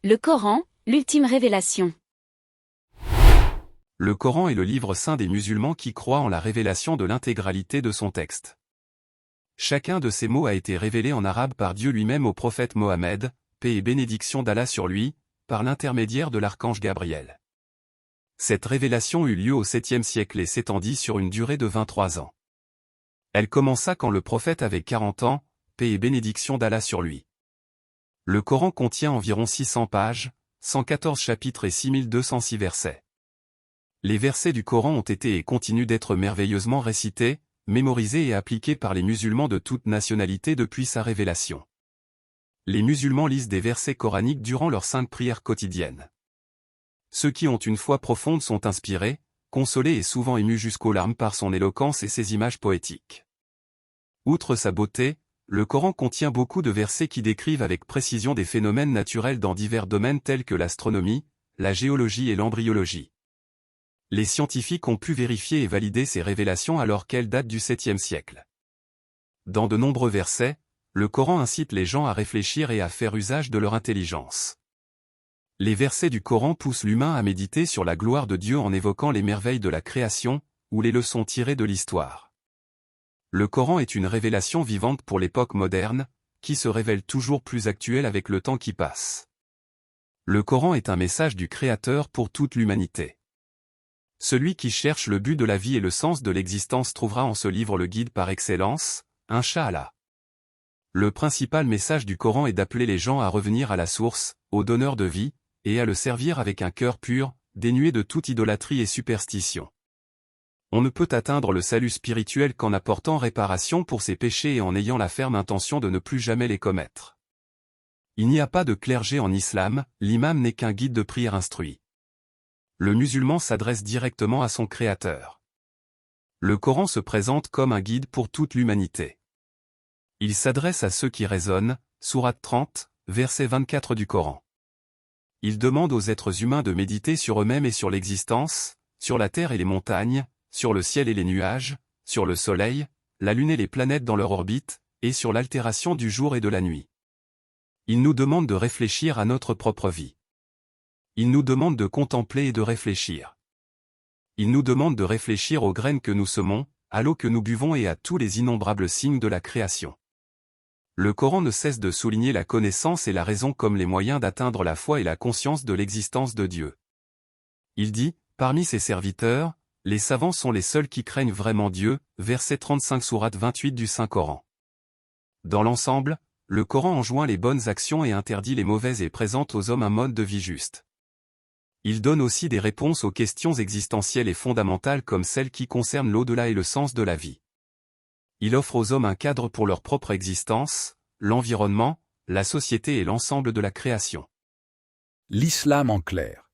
Le Coran, l'ultime révélation. Le Coran est le livre saint des musulmans qui croient en la révélation de l'intégralité de son texte. Chacun de ces mots a été révélé en arabe par Dieu lui-même au prophète Mohammed, paix et bénédiction d'Allah sur lui, par l'intermédiaire de l'archange Gabriel. Cette révélation eut lieu au 7e siècle et s'étendit sur une durée de 23 ans. Elle commença quand le prophète avait 40 ans, paix et bénédiction d'Allah sur lui. Le Coran contient environ 600 pages, 114 chapitres et 6206 versets. Les versets du Coran ont été et continuent d'être merveilleusement récités, mémorisés et appliqués par les musulmans de toute nationalité depuis sa révélation. Les musulmans lisent des versets coraniques durant leur sainte prière quotidienne. Ceux qui ont une foi profonde sont inspirés, consolés et souvent émus jusqu'aux larmes par son éloquence et ses images poétiques. Outre sa beauté, le Coran contient beaucoup de versets qui décrivent avec précision des phénomènes naturels dans divers domaines tels que l'astronomie, la géologie et l'embryologie. Les scientifiques ont pu vérifier et valider ces révélations alors qu'elles datent du 7e siècle. Dans de nombreux versets, le Coran incite les gens à réfléchir et à faire usage de leur intelligence. Les versets du Coran poussent l'humain à méditer sur la gloire de Dieu en évoquant les merveilles de la création, ou les leçons tirées de l'histoire. Le Coran est une révélation vivante pour l'époque moderne, qui se révèle toujours plus actuelle avec le temps qui passe. Le Coran est un message du Créateur pour toute l'humanité. Celui qui cherche le but de la vie et le sens de l'existence trouvera en ce livre le guide par excellence, Inch'Allah. Le principal message du Coran est d'appeler les gens à revenir à la source, au donneur de vie, et à le servir avec un cœur pur, dénué de toute idolâtrie et superstition. On ne peut atteindre le salut spirituel qu'en apportant réparation pour ses péchés et en ayant la ferme intention de ne plus jamais les commettre. Il n'y a pas de clergé en islam, l'imam n'est qu'un guide de prière instruit. Le musulman s'adresse directement à son Créateur. Le Coran se présente comme un guide pour toute l'humanité. Il s'adresse à ceux qui raisonnent, sourate 30, verset 24 du Coran. Il demande aux êtres humains de méditer sur eux-mêmes et sur l'existence, sur la terre et les montagnes, sur le ciel et les nuages, sur le soleil, la lune et les planètes dans leur orbite, et sur l'altération du jour et de la nuit. Il nous demande de réfléchir à notre propre vie. Il nous demande de contempler et de réfléchir. Il nous demande de réfléchir aux graines que nous semons, à l'eau que nous buvons et à tous les innombrables signes de la création. Le Coran ne cesse de souligner la connaissance et la raison comme les moyens d'atteindre la foi et la conscience de l'existence de Dieu. Il dit, parmi ses serviteurs, les savants sont les seuls qui craignent vraiment Dieu, verset 35 sourate 28 du Saint-Coran. Dans l'ensemble, le Coran enjoint les bonnes actions et interdit les mauvaises et présente aux hommes un mode de vie juste. Il donne aussi des réponses aux questions existentielles et fondamentales comme celles qui concernent l'au-delà et le sens de la vie. Il offre aux hommes un cadre pour leur propre existence, l'environnement, la société et l'ensemble de la création. L'islam en clair.